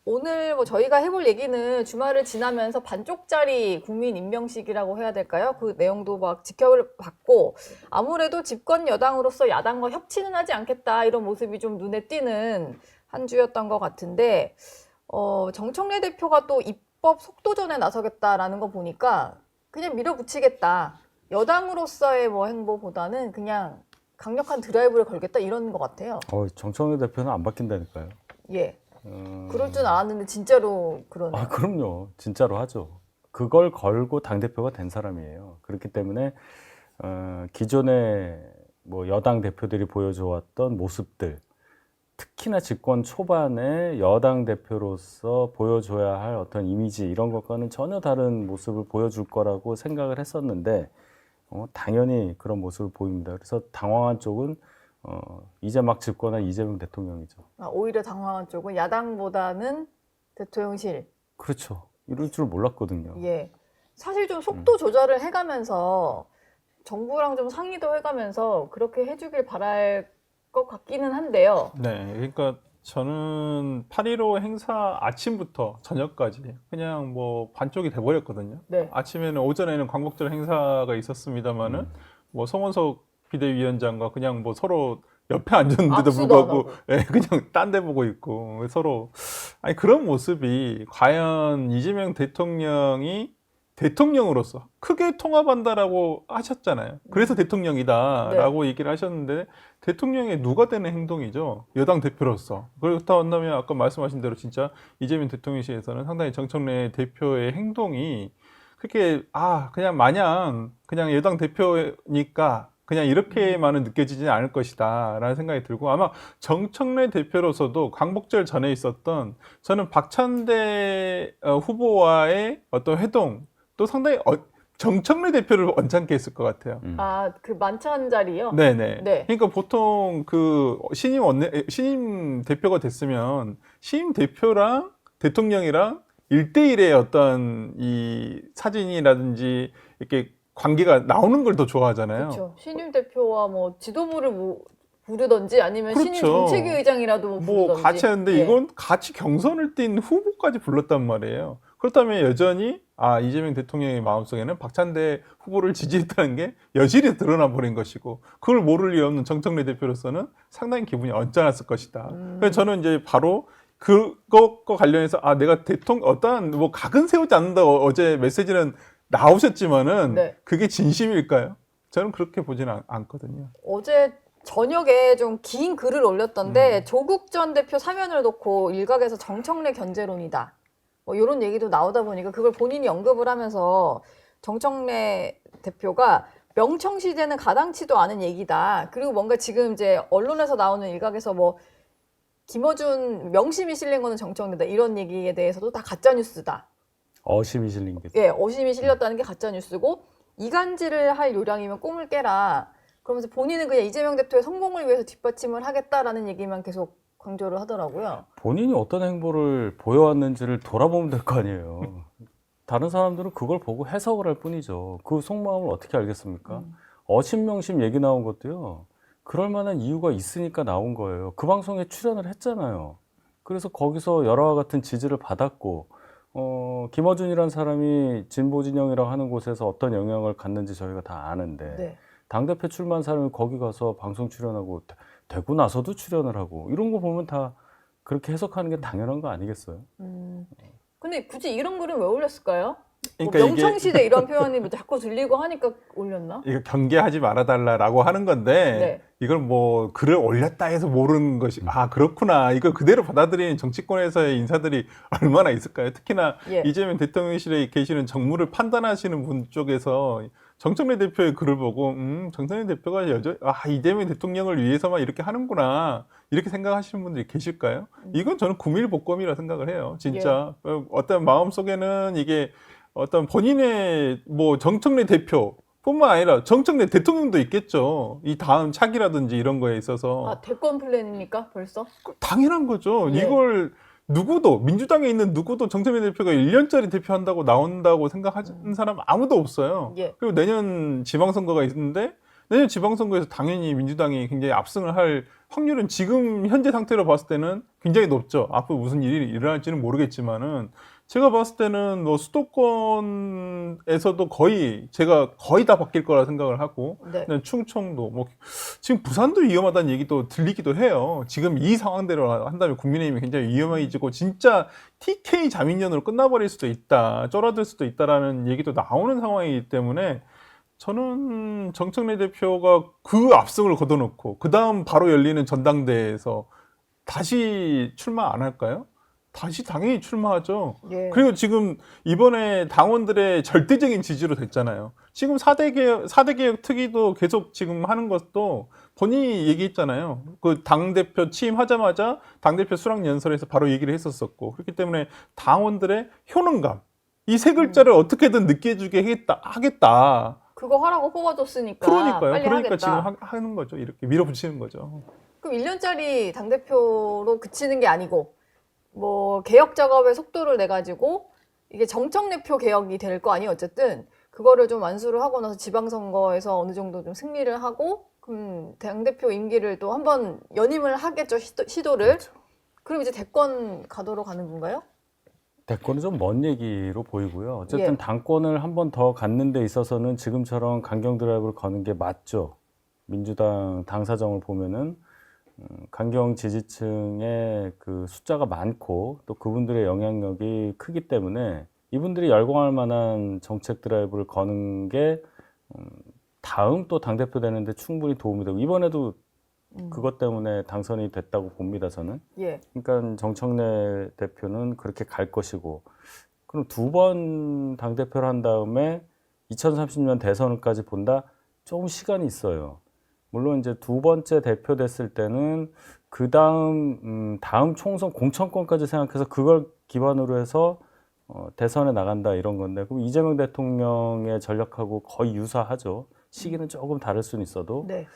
오늘 뭐 저희가 해볼 얘기는 주말을 지나면서 반쪽짜리 국민 임명식이라고 해야 될까요? 그 내용도 막 지켜봤고 아무래도 집권 여당으로서 야당과 협치는 하지 않겠다 이런 모습이 좀 눈에 띄는 한 주였던 것 같은데 정청래 대표가 또 입법 속도전에 나서겠다라는 거 보니까 그냥 밀어붙이겠다. 여당으로서의 뭐 행보보다는 그냥 강력한 드라이브를 걸겠다 이런 것 같아요. 정청래 대표는 안 바뀐다니까요. 예. 그럴 줄 알았는데 진짜로 그러네요. 그럼요. 진짜로 하죠. 그걸 걸고 당대표가 된 사람이에요. 그렇기 때문에 기존에 뭐 여당 대표들이 보여줘왔던 모습들, 특히나 집권 초반에 여당 대표로서 보여줘야 할 어떤 이미지 이런 것과는 전혀 다른 모습을 보여줄 거라고 생각을 했었는데 당연히 그런 모습을 보입니다. 그래서 당황한 쪽은 이제 막 집권한 이재명 대통령이죠. 오히려 당황한 쪽은 야당보다는 대통령실. 그렇죠. 이럴 줄 몰랐거든요. 예. 사실 좀 속도 조절을 해가면서 정부랑 좀 상의도 해가면서 그렇게 해주길 바랄 것 같기는 한데요. 네, 그러니까 저는 8.15 행사 아침부터 저녁까지 그냥 뭐 반쪽이 돼버렸거든요. 네. 아침에는 오전에는 광복절 행사가 있었습니다만은 뭐 송원석 비대위원장과 그냥 뭐 서로 옆에 앉았는데도 악수도 안 불구하고 하고. 예, 그냥 딴 데 보고 있고 서로 아니 그런 모습이 과연 이재명 대통령이 대통령으로서 크게 통합한다라고 하셨잖아요. 그래서 대통령이다라고 얘기를 하셨는데 대통령의 누가 되는 행동이죠. 여당 대표로서. 그렇다 한다면 아까 말씀하신 대로 진짜 이재명 대통령실에서는 상당히 정청래 대표의 행동이 그렇게 그냥 마냥 그냥 여당 대표니까 그냥 이렇게만은 느껴지지 않을 것이다 라는 생각이 들고 아마 정청래 대표로서도 광복절 전에 있었던 저는 박찬대 후보와의 어떤 회동 또 상당히 정청래 대표를 언짢게 했을 것 같아요. 그 만찬 자리요? 네네. 네. 그러니까 보통 그 신임 대표가 됐으면 신임 대표랑 대통령이랑 1대1의 어떤 이 사진이라든지 이렇게 관계가 나오는 걸 더 좋아하잖아요. 그렇죠. 신임 대표와 뭐 지도부를 부르던지 아니면 그렇죠. 신임 정책위 의장이라도 뭐 부르던지. 같이 하는데 예. 이건 같이 경선을 뛴 후보까지 불렀단 말이에요. 그렇다면 여전히 이재명 대통령의 마음속에는 박찬대 후보를 지지했다는 게 여실히 드러나 버린 것이고 그걸 모를 리 없는 정청래 대표로서는 상당히 기분이 언짢았을 것이다. 그래서 저는 이제 바로 그것과 관련해서 내가 어떠한 뭐 각은 세우지 않는다 어제 메시지는 나오셨지만은 네. 그게 진심일까요? 저는 그렇게 보지는 않거든요. 어제 저녁에 좀 긴 글을 올렸던데 조국 전 대표 사면을 놓고 일각에서 정청래 견제론이다. 뭐 이런 얘기도 나오다 보니까 그걸 본인이 언급을 하면서 정청래 대표가 명청시대는 가당치도 않은 얘기다. 그리고 뭔가 지금 이제 언론에서 나오는 일각에서 뭐 김어준 명심이 실린 거는 정청래다. 이런 얘기에 대해서도 다 가짜뉴스다. 어심이 실린 게. 예, 어심이 실렸다는 게 가짜뉴스고 이간질을 할 요량이면 꿈을 깨라. 그러면서 본인은 그냥 이재명 대표의 성공을 위해서 뒷받침을 하겠다라는 얘기만 계속 강조를 하더라고요. 본인이 어떤 행보를 보여왔는지를 돌아보면 될 거 아니에요. 다른 사람들은 그걸 보고 해석을 할 뿐이죠. 그 속마음을 어떻게 알겠습니까? 어심명심 얘기 나온 것도요. 그럴 만한 이유가 있으니까 나온 거예요. 그 방송에 출연을 했잖아요. 그래서 거기서 열화와 같은 지지를 받았고 김어준이라는 사람이 진보 진영이라고 하는 곳에서 어떤 영향을 갖는지 저희가 다 아는데 네. 당대표 출마한 사람이 거기 가서 방송 출연하고 되고 나서도 출연을 하고 이런 거 보면 다 그렇게 해석하는 게 당연한 거 아니겠어요? 근데 굳이 이런 글은 왜 올렸을까요? 그러니까 뭐 명청시대 이런 표현이 뭐 자꾸 들리고 하니까 올렸나? 이거 경계하지 말아달라라고 하는 건데 네. 이걸 뭐 글을 올렸다 해서 모르는 것이 그렇구나 이걸 그대로 받아들이는 정치권에서의 인사들이 얼마나 있을까요? 특히나 예. 이재명 대통령실에 계시는 정무를 판단하시는 분 쪽에서 정청래 대표의 글을 보고 정청래 대표가 이재명 대통령을 위해서만 이렇게 하는구나 이렇게 생각하시는 분들이 계실까요? 이건 저는 구밀복검이라 생각을 해요. 진짜 어떤 마음속에는 이게 어떤 본인의 뭐 정청래 대표뿐만 아니라 정청래 대통령도 있겠죠. 이 다음 차기라든지 이런 거에 있어서 대권 플랜입니까 벌써? 당연한 거죠. 예. 이걸 누구도 민주당에 있는 누구도 정청래 대표가 1년짜리 대표한다고 나온다고 생각하는 사람 아무도 없어요. 예. 그리고 내년 지방선거가 있는데 내년 지방선거에서 당연히 민주당이 굉장히 압승을 할 확률은 지금 현재 상태로 봤을 때는 굉장히 높죠. 앞으로 무슨 일이 일어날지는 모르겠지만은 제가 봤을 때는 뭐 수도권에서도 제가 거의 다 바뀔 거라 생각을 하고 네. 충청도 뭐 지금 부산도 위험하다는 얘기도 들리기도 해요. 지금 이 상황대로 한다면 국민의힘이 굉장히 위험해지고 진짜 TK 자민련으로 끝나버릴 수도 있다, 쫄아들 수도 있다라는 얘기도 나오는 상황이기 때문에 저는 정청래 대표가 그 압승을 거둬놓고 그 다음 바로 열리는 전당대회에서 다시 출마 안 할까요? 다시 당연히 출마하죠. 예. 그리고 지금 이번에 당원들의 절대적인 지지로 됐잖아요. 지금 4대 개혁 특위도 계속 지금 하는 것도 본인이 얘기했잖아요. 그 당대표 취임하자마자 당대표 수락연설에서 바로 얘기를 했었었고, 그렇기 때문에 당원들의 효능감, 이 세 글자를 어떻게든 느껴주게 하겠다. 그거 하라고 뽑아줬으니까 그러니까요. 빨리 그러니까 하겠다. 지금 하는 거죠. 이렇게 밀어붙이는 거죠. 그럼 1년짜리 당대표로 그치는 게 아니고 뭐 개혁 작업의 속도를 내가지고 이게 정청래표 개혁이 될 거 아니에요. 어쨌든 그거를 좀 완수를 하고 나서 지방선거에서 어느 정도 좀 승리를 하고 그럼 당대표 임기를 또 한번 연임을 하겠죠. 시도를. 그렇죠. 그럼 이제 대권 가도록 가는 건가요? 대권은 좀 먼 얘기로 보이고요. 어쨌든 예. 당권을 한 번 더 갖는 데 있어서는 지금처럼 강경 드라이브를 거는 게 맞죠. 민주당 당사정을 보면은 강경 지지층의 그 숫자가 많고 또 그분들의 영향력이 크기 때문에 이분들이 열광할 만한 정책 드라이브를 거는 게 다음 또 당대표 되는데 충분히 도움이 되고 이번에도 그것 때문에 당선이 됐다고 봅니다, 저는. 예. 그러니까 정청래 대표는 그렇게 갈 것이고 그럼 두 번 당대표를 한 다음에 2030년 대선까지 본다? 조금 시간이 있어요. 물론 이제 두 번째 대표 됐을 때는 그 다음 총선 공천권까지 생각해서 그걸 기반으로 해서 대선에 나간다 이런 건데 그럼 이재명 대통령의 전략하고 거의 유사하죠. 시기는 조금 다를 수는 있어도 네.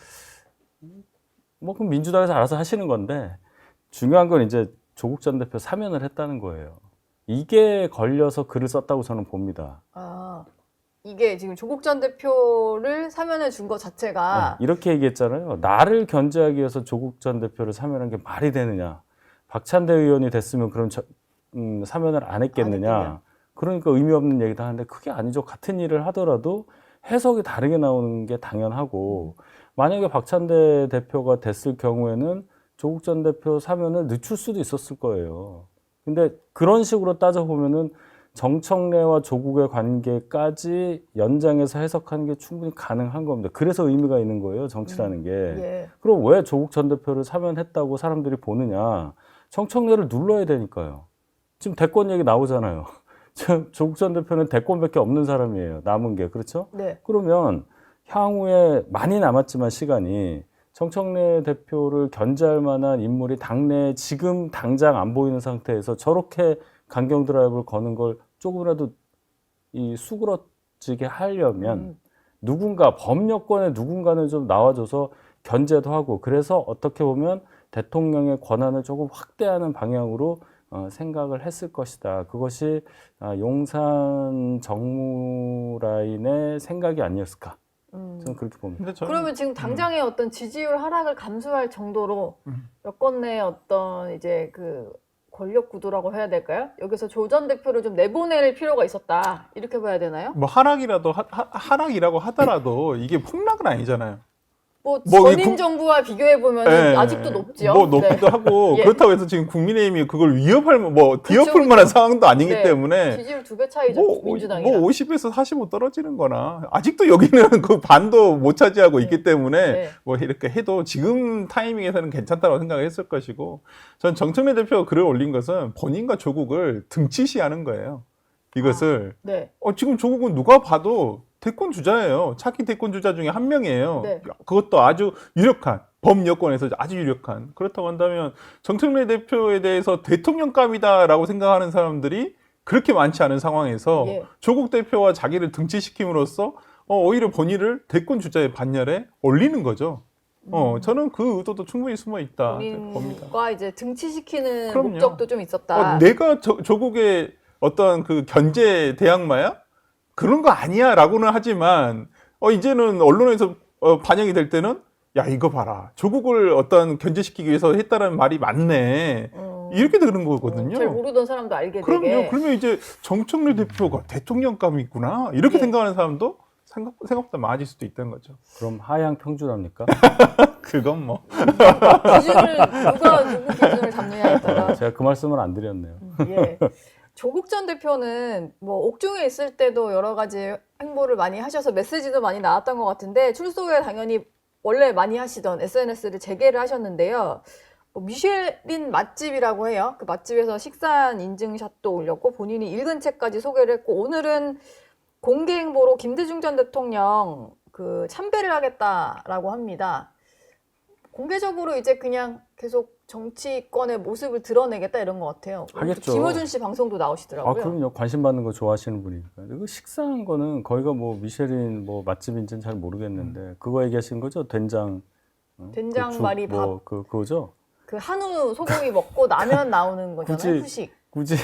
뭐 그럼 민주당에서 알아서 하시는 건데 중요한 건 이제 조국 전 대표 사면을 했다는 거예요. 이게 걸려서 글을 썼다고 저는 봅니다. 아, 이게 지금 조국 전 대표를 사면해 준 것 자체가 이렇게 얘기했잖아요. 나를 견제하기 위해서 조국 전 대표를 사면한 게 말이 되느냐. 박찬대 의원이 됐으면 그럼 사면을 안 했겠느냐. 안 했겠냐. 그러니까 의미 없는 얘기도 하는데 그게 아니죠. 같은 일을 하더라도 해석이 다르게 나오는 게 당연하고 만약에 박찬대 대표가 됐을 경우에는 조국 전 대표 사면을 늦출 수도 있었을 거예요. 근데 그런 식으로 따져보면은 정청래와 조국의 관계까지 연장해서 해석하는 게 충분히 가능한 겁니다. 그래서 의미가 있는 거예요, 정치라는 게. 예. 그럼 왜 조국 전 대표를 사면했다고 사람들이 보느냐? 정청래를 눌러야 되니까요. 지금 대권 얘기 나오잖아요. 조국 전 대표는 대권밖에 없는 사람이에요. 남은 게. 그렇죠? 네. 그러면 향후에 많이 남았지만 시간이 정청래 대표를 견제할 만한 인물이 당내에 지금 당장 안 보이는 상태에서 저렇게 강경 드라이브를 거는 걸 조금이라도 이 수그러지게 하려면 누군가 범여권에 누군가는 좀 나와줘서 견제도 하고 그래서 어떻게 보면 대통령의 권한을 조금 확대하는 방향으로 생각을 했을 것이다. 그것이 용산 정무라인의 생각이 아니었을까. 저는 그렇게 봅니다. 근데 저는 그러면 지금 당장의 어떤 지지율 하락을 감수할 정도로 여권 내 어떤 이제 그 권력 구도라고 해야 될까요? 여기서 조 전 대표를 좀 내보낼 필요가 있었다. 이렇게 봐야 되나요? 뭐 하락이라고 하더라도 이게 폭락은 아니잖아요. 뭐 뭐 전임 정부와 비교해 보면 예, 아직도 높죠. 뭐 높기도 하고 예. 그렇다고 해서 지금 국민의힘이 그걸 뒤엎을 그쵸. 만한 상황도 아니기 네. 때문에 지지율 2배 차이죠. 민주당이랑. 뭐 50에서 45 떨어지는 거나 아직도 여기는 그 반도 못 차지하고 있기 때문에 네. 뭐 이렇게 해도 지금 타이밍에서는 괜찮다고 생각을 했을 것이고 전 정청래 대표가 글을 올린 것은 본인과 조국을 등치시하는 거예요. 이것을 네. 지금 조국은 누가 봐도 대권 주자예요. 차기 대권 주자 중에 한 명이에요. 네. 그것도 아주 유력한 범여권에서 아주 유력한. 그렇다고 한다면 정청래 대표에 대해서 대통령감이다라고 생각하는 사람들이 그렇게 많지 않은 상황에서 예. 조국 대표와 자기를 등치시킴으로써 오히려 본인을 대권 주자의 반열에 올리는 거죠. 저는 그 의도도 충분히 숨어 있다 봅니다. 본인과 이제 등치시키는 그럼요. 목적도 좀 있었다. 내가 조국의 어떤 그 견제 대항마야? 그런 거 아니야 라고는 하지만 이제는 언론에서 반영이 될 때는 야 이거 봐라 조국을 어떤 견제시키기 위해서 했다는 말이 맞네 이렇게 되는 거거든요. 잘 모르던 사람도 알게 그럼요. 되게. 그러면 이제 정청래 대표가 대통령감이 있구나 이렇게 예. 생각하는 사람도 생각보다 많아질 수도 있다는 거죠. 그럼 하향 평준합니까? 그건 뭐 기준을 누가 누구 기준을 잡느냐에 따라. 제가 그 말씀을 안 드렸네요. 예. 조국 전 대표는 뭐 옥중에 있을 때도 여러 가지 행보를 많이 하셔서 메시지도 많이 나왔던 것 같은데 출소 후에 당연히 원래 많이 하시던 SNS를 재개를 하셨는데요. 뭐 미쉐린 맛집이라고 해요. 그 맛집에서 식사한 인증샷도 올렸고 본인이 읽은 책까지 소개를 했고 오늘은 공개 행보로 김대중 전 대통령 그 참배를 하겠다라고 합니다. 공개적으로 이제 그냥 계속 정치권의 모습을 드러내겠다 이런 것 같아요. 하겠죠. 김어준 씨 방송도 나오시더라고요. 아, 그럼요. 관심 받는 거 좋아하시는 분이니까. 그 식사한 거는 거기가 뭐 미쉐린 뭐 맛집인지는 잘 모르겠는데 그거 얘기하신 거죠? 된장. 된장 그 죽, 말이 뭐 그거죠? 그 한우 소고기 먹고 나면 나오는 거잖아요. 후식. 굳이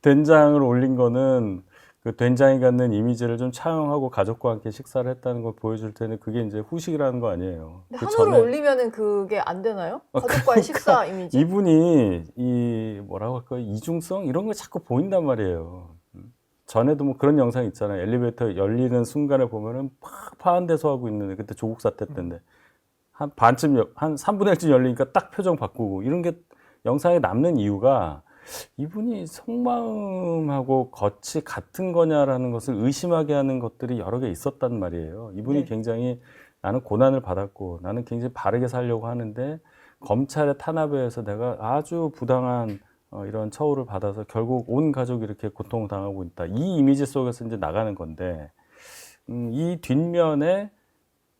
된장을 올린 거는 그 된장이 갖는 이미지를 좀 차용하고 가족과 함께 식사를 했다는 걸 보여줄 텐데 그게 이제 후식이라는 거 아니에요. 근데 그 한우를 전에 올리면은 그게 안 되나요? 가족과의 그러니까 식사 이미지. 이분이 이 뭐라고 할까 이중성 이런 거 자꾸 보인단 말이에요. 전에도 뭐 그런 영상 있잖아요. 엘리베이터 열리는 순간에 보면은 팍 파한대소 하고 있는데 그때 조국 사태 때인데 한 반쯤 한 3분의 1쯤 열리니까 딱 표정 바꾸고 이런 게 영상에 남는 이유가 이분이 속마음하고 겉이 같은 거냐라는 것을 의심하게 하는 것들이 여러 개 있었단 말이에요. 이분이 네. 굉장히 나는 고난을 받았고 나는 굉장히 바르게 살려고 하는데 검찰의 탄압에 의해서 내가 아주 부당한 이런 처우를 받아서 결국 온 가족이 이렇게 고통을 당하고 있다. 이 이미지 속에서 이제 나가는 건데 이 뒷면에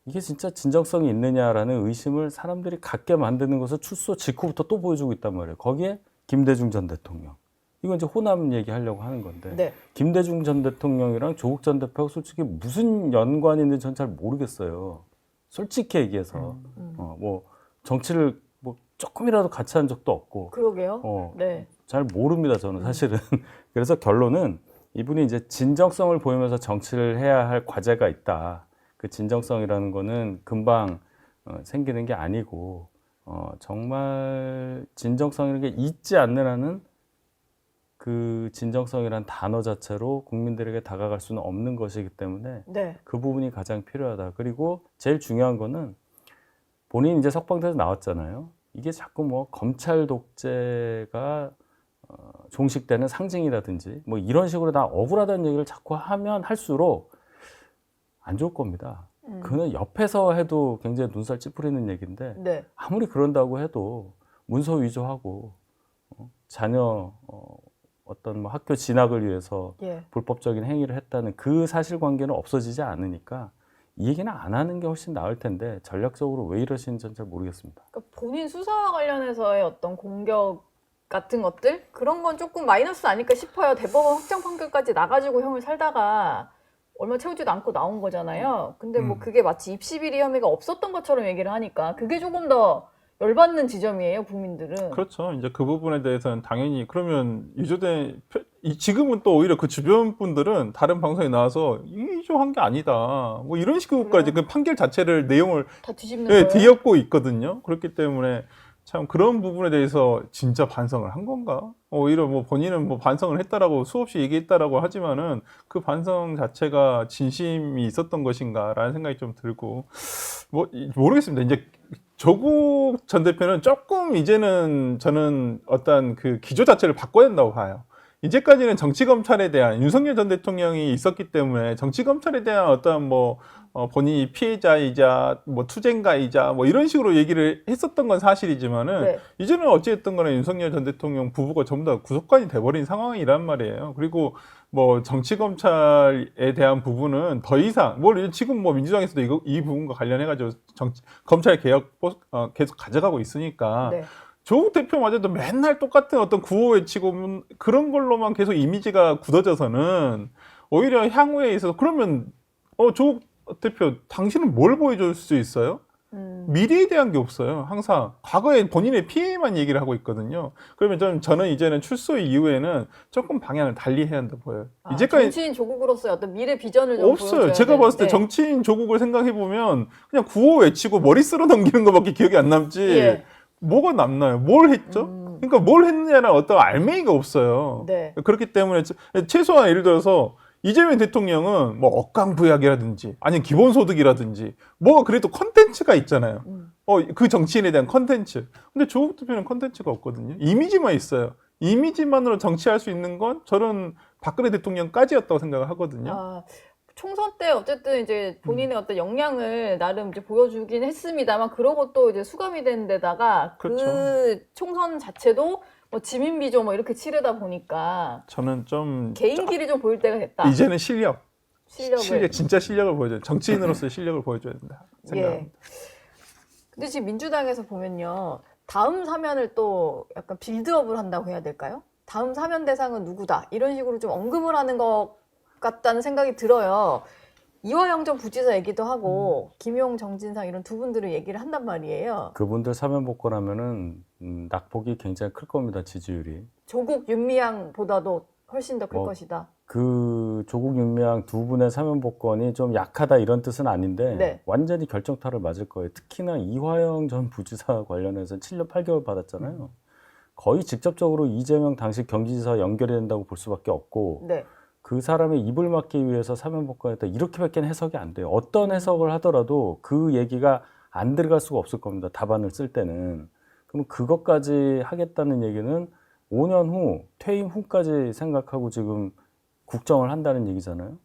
이게 진짜 진정성이 있느냐라는 의심을 사람들이 갖게 만드는 것을 출소 직후부터 또 보여주고 있단 말이에요. 거기에 김대중 전 대통령. 이건 이제 호남 얘기하려고 하는 건데 네. 김대중 전 대통령이랑 조국 전 대표가 솔직히 무슨 연관이 있는지 전 잘 모르겠어요. 솔직히 얘기해서 뭐 정치를 뭐 조금이라도 같이 한 적도 없고 그러게요. 네. 잘 모릅니다 저는 사실은. 그래서 결론은 이분이 이제 진정성을 보이면서 정치를 해야 할 과제가 있다. 그 진정성이라는 거는 금방 생기는 게 아니고 정말 진정성이라는 게 있지 않는 한은 그 진정성이란 단어 자체로 국민들에게 다가갈 수는 없는 것이기 때문에 네. 그 부분이 가장 필요하다. 그리고 제일 중요한 거는 본인이 이제 석방돼서 나왔잖아요. 이게 자꾸 뭐 검찰 독재가 종식되는 상징이라든지 뭐 이런 식으로 다 억울하다는 얘기를 자꾸 하면 할수록 안 좋을 겁니다. 그는 옆에서 해도 굉장히 눈살 찌푸리는 얘기인데 네. 아무리 그런다고 해도 문서 위조하고 자녀 어떤 뭐 학교 진학을 위해서 예. 불법적인 행위를 했다는 그 사실관계는 없어지지 않으니까 이 얘기는 안 하는 게 훨씬 나을 텐데 전략적으로 왜 이러시는지 잘 모르겠습니다. 그러니까 본인 수사와 관련해서의 어떤 공격 같은 것들 그런 건 조금 마이너스 아닐까 싶어요. 대법원 확정 판결까지 나가지고 형을 살다가 얼마 채우지도 않고 나온 거잖아요. 근데 뭐 그게 마치 입시 비리 혐의가 없었던 것처럼 얘기를 하니까 그게 조금 더 열받는 지점이에요, 국민들은. 그렇죠. 이제 그 부분에 대해서는 당연히 그러면 위조된 지금은 또 오히려 그 주변 분들은 다른 방송에 나와서 위조한 게 아니다. 뭐 이런 식으로까지 그 판결 자체를 내용을 다 뒤집는 네, 거예요. 뒤엎고 있거든요. 그렇기 때문에 참 그런 부분에 대해서 진짜 반성을 한 건가? 오히려 뭐 본인은 뭐 반성을 했다라고 수없이 얘기했다라고 하지만은 그 반성 자체가 진심이 있었던 것인가라는 생각이 좀 들고 뭐 모르겠습니다. 이제 조국 전 대표는 조금 이제는 저는 어떤 그 기조 자체를 바꿔야 된다고 봐요. 이제까지는 정치검찰에 대한 윤석열 전 대통령이 있었기 때문에 정치검찰에 대한 어떤 뭐 본인이 피해자이자 뭐 투쟁가이자 뭐 이런 식으로 얘기를 했었던 건 사실이지만은 네. 이제는 어찌됐든 간에 윤석열 전 대통령 부부가 전부 다 구속관이 돼버린 상황이란 말이에요. 그리고 뭐 정치검찰에 대한 부분은 더 이상 뭘 지금 뭐 민주당에서도 이 부분과 관련해가지고 검찰 개혁 계속 가져가고 있으니까 네. 조국 대표마저도 맨날 똑같은 어떤 구호 외치고 그런 걸로만 계속 이미지가 굳어져서는 오히려 향후에 있어서 그러면 조국 대표 당신은 뭘 보여줄 수 있어요? 미래에 대한 게 없어요. 항상 과거에 본인의 피해만 얘기를 하고 있거든요. 그러면 저는 이제는 출소 이후에는 조금 방향을 달리 해야 한다 보여요. 이제까지 정치인 조국으로서의 어떤 미래 비전을 좀 없어요. 보여줘야 제가 봤을 때 되는데. 정치인 조국을 생각해 보면 그냥 구호 외치고 머리 쓸어 넘기는 것밖에 기억이 안 남지. 예. 뭐가 남나요? 뭘 했죠? 그러니까 뭘 했느냐는 어떤 알맹이가 없어요. 네. 그렇기 때문에 최소한 예를 들어서 이재명 대통령은 뭐 억강부약이라든지 아니면 기본소득이라든지 뭐가 그래도 컨텐츠가 있잖아요. 그 정치인에 대한 컨텐츠. 근데 조국 대표는 컨텐츠가 없거든요. 이미지만 있어요. 이미지만으로 정치할 수 있는 건 저는 박근혜 대통령까지였다고 생각을 하거든요. 아, 총선 때 어쨌든 이제 본인의 어떤 역량을 나름 이제 보여주긴 했습니다만 그러고 또 이제 수감이 된 데다가 그렇죠. 그 총선 자체도 뭐 지민비조 뭐 이렇게 치르다 보니까 저는 좀 개인기를 좀 보일 때가 됐다. 이제는 실력, 실력을. 진짜 실력을 보여줘야 정치인으로서의 실력을 보여줘야 된다 생각합니다. 근데 지금 민주당에서 보면요. 다음 사면을 또 약간 빌드업을 한다고 해야 될까요? 다음 사면 대상은 누구다. 이런 식으로 좀 언급을 하는 것 같다는 생각이 들어요. 이화영 전 부지사 얘기도 하고 김용, 정진상 이런 두 분들을 얘기를 한단 말이에요. 그분들 사면 복권하면은 낙폭이 굉장히 클 겁니다. 지지율이. 조국, 윤미향보다도 훨씬 더 클 것이다. 그 조국 윤미향 두 분의 사면 복권이 좀 약하다 이런 뜻은 아닌데 네. 완전히 결정타를 맞을 거예요. 특히나 이화영 전 부지사 관련해서 7년 8개월 받았잖아요. 거의 직접적으로 이재명 당시 경기지사 연결이 된다고 볼 수밖에 없고 네. 그 사람의 입을 막기 위해서 사면 복권했다 이렇게밖에 해석이 안 돼요. 어떤 해석을 하더라도 그 얘기가 안 들어갈 수가 없을 겁니다. 답안을 쓸 때는. 그럼 그것까지 하겠다는 얘기는 5년 후 퇴임 후까지 생각하고 지금 국정을 한다는 얘기잖아요.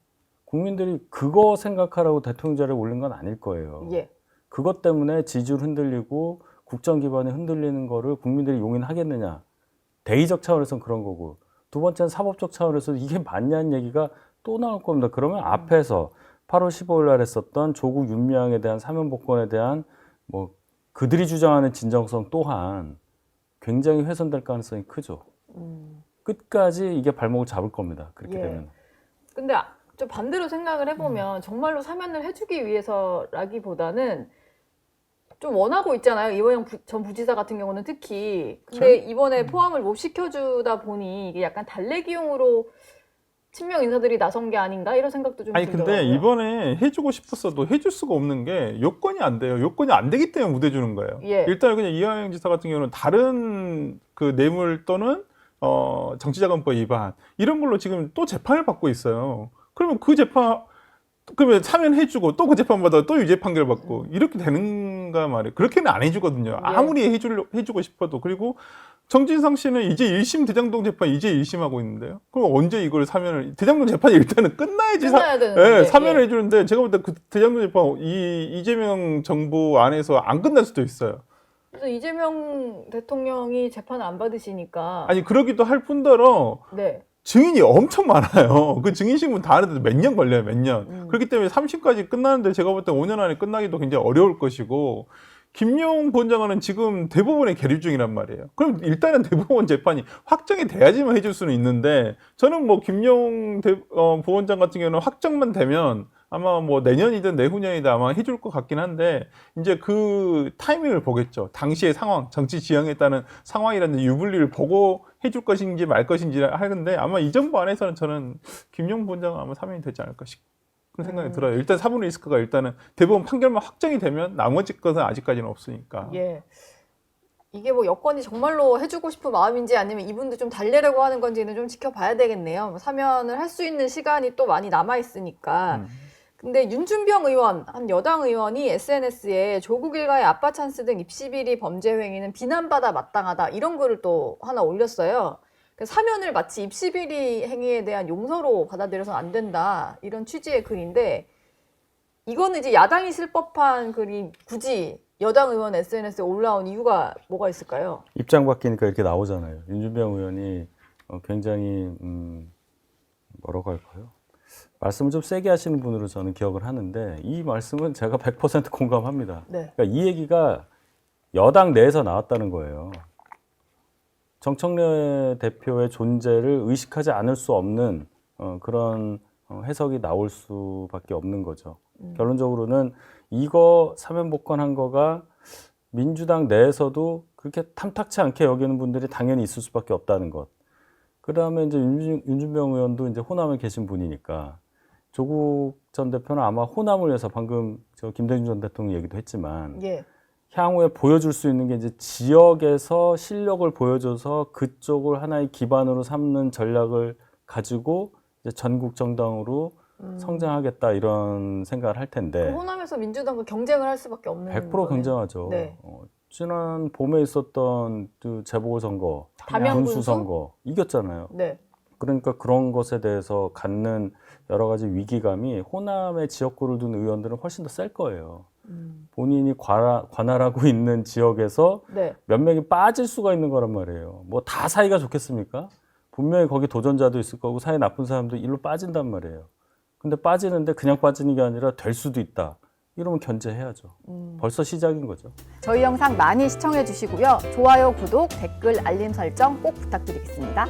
국민들이 그거 생각하라고 대통령 자리에 올린 건 아닐 거예요. 예. 그것 때문에 지지율 흔들리고 국정 기반이 흔들리는 거를 국민들이 용인하겠느냐. 대의적 차원에서는 그런 거고 두 번째는 사법적 차원에서 이게 맞냐는 얘기가 또 나올 겁니다. 그러면 앞에서 8월 15일 날 했었던 조국 윤미향에 대한 사면 복권에 대한 뭐 그들이 주장하는 진정성 또한 굉장히 훼손될 가능성이 크죠. 끝까지 이게 발목을 잡을 겁니다. 그렇게 예. 되면. 근데 좀 반대로 생각을 해보면 정말로 사면을 해주기 위해서라기보다는 좀 원하고 있잖아요. 이화영 전 부지사 같은 경우는 특히. 근데 이번에 포함을 못 시켜주다 보니 이게 약간 달래기용으로 친명 인사들이 나선 게 아닌가 이런 생각도 좀 아니 들더라고요. 근데 이번에 해주고 싶었어도 해줄 수가 없는 게 요건이 안 돼요. 요건이 안 되기 때문에 못 해주는 거예요. 예. 일단 그냥 이화영 지사 같은 경우는 다른 그 뇌물 또는 정치자금법 위반 이런 걸로 지금 또 재판을 받고 있어요. 그러면 그 재판 그러면 사면해주고 또 그 재판 받아 또 유죄 판결 받고 이렇게 되는가 말이에요. 그렇게는 안 해주거든요. 아무리 해주고 싶어도. 그리고 정진상 씨는 이제 1심 대장동 재판 이제 1심 하고 있는데요. 그럼 언제 이걸 사면을 대장동 재판이 일단은 끝나야지 끝나야 되는데. 예, 사면을 해주는데 제가 볼 때 그 대장동 재판 이재명 정부 안에서 안 끝날 수도 있어요. 그래서 이재명 대통령이 재판을 안 받으시니까. 아니 그러기도 할 뿐더러 네. 증인이 엄청 많아요. 그 증인 신문 다 하는데 몇 년 걸려요, 몇 년. 그렇기 때문에 3심까지 끝나는데 제가 볼 때 5년 안에 끝나기도 굉장히 어려울 것이고, 김용 부원장은 지금 대법원에 계류 중이란 말이에요. 그럼 일단은 대법원 재판이 확정이 돼야지만 해줄 수는 있는데, 저는 뭐 김용 부원장 같은 경우는 확정만 되면 아마 뭐 내년이든 내후년이든 아마 해줄 것 같긴 한데, 이제 그 타이밍을 보겠죠. 당시의 상황, 정치 지형에 따른 상황이라는 유불리를 보고 해줄 것인지 말 것인지 하는데, 아마 이 정부 안에서는 저는 김용 부원장은 아마 사면이 되지 않을까 그런 생각이 들어요. 일단 사분 리스크가 일단은 대법원 판결만 확정이 되면 나머지 것은 아직까지는 없으니까. 예. 이게 뭐 여건이 정말로 해주고 싶은 마음인지 아니면 이분도 좀 달래려고 하는 건지는 좀 지켜봐야 되겠네요. 사면을 할 수 있는 시간이 또 많이 남아있으니까. 근데 윤준병 의원, 한 여당 의원이 SNS에 조국 일가의 아빠 찬스 등 입시비리 범죄 행위는 비난받아 마땅하다 이런 글을 또 하나 올렸어요. 사면을 마치 입시비리 행위에 대한 용서로 받아들여서 안 된다 이런 취지의 글인데 이거는 이제 야당이 쓸 법한 글이 굳이 여당 의원 SNS에 올라온 이유가 뭐가 있을까요? 입장 바뀌니까 이렇게 나오잖아요. 윤준병 의원이 굉장히 뭐라고 할까요? 말씀을 좀 세게 하시는 분으로 저는 기억을 하는데 이 말씀은 제가 100% 공감합니다. 네. 그러니까 이 얘기가 여당 내에서 나왔다는 거예요. 정청래 대표의 존재를 의식하지 않을 수 없는 그런 해석이 나올 수밖에 없는 거죠. 결론적으로는 이거 사면복권한 거가 민주당 내에서도 그렇게 탐탁치 않게 여기는 분들이 당연히 있을 수밖에 없다는 것. 그 다음에 이제 윤준병 의원도 이제 호남에 계신 분이니까 조국 전 대표는 아마 호남을 위해서 방금 저 김대중 전 대통령 얘기도 했지만 예. 향후에 보여줄 수 있는 게 이제 지역에서 실력을 보여줘서 그쪽을 하나의 기반으로 삼는 전략을 가지고 이제 전국 정당으로 성장하겠다 이런 생각을 할 텐데 그 호남에서 민주당과 경쟁을 할 수밖에 없는 100% 거네요. 경쟁하죠. 네. 지난 봄에 있었던 그 재보궐선거, 담양군수? 군수선거 이겼잖아요. 네. 그러니까 그런 것에 대해서 갖는 여러 가지 위기감이 호남의 지역구를 둔 의원들은 훨씬 더 셀 거예요. 본인이 관할하고 있는 지역에서 네. 몇 명이 빠질 수가 있는 거란 말이에요. 뭐 다 사이가 좋겠습니까? 분명히 거기 도전자도 있을 거고 사이 나쁜 사람도 일로 빠진단 말이에요. 근데 빠지는데 그냥 빠지는 게 아니라 될 수도 있다. 이러면 견제해야죠. 벌써 시작인 거죠. 저희 영상 많이 시청해 주시고요. 좋아요, 구독, 댓글, 알림 설정 꼭 부탁드리겠습니다.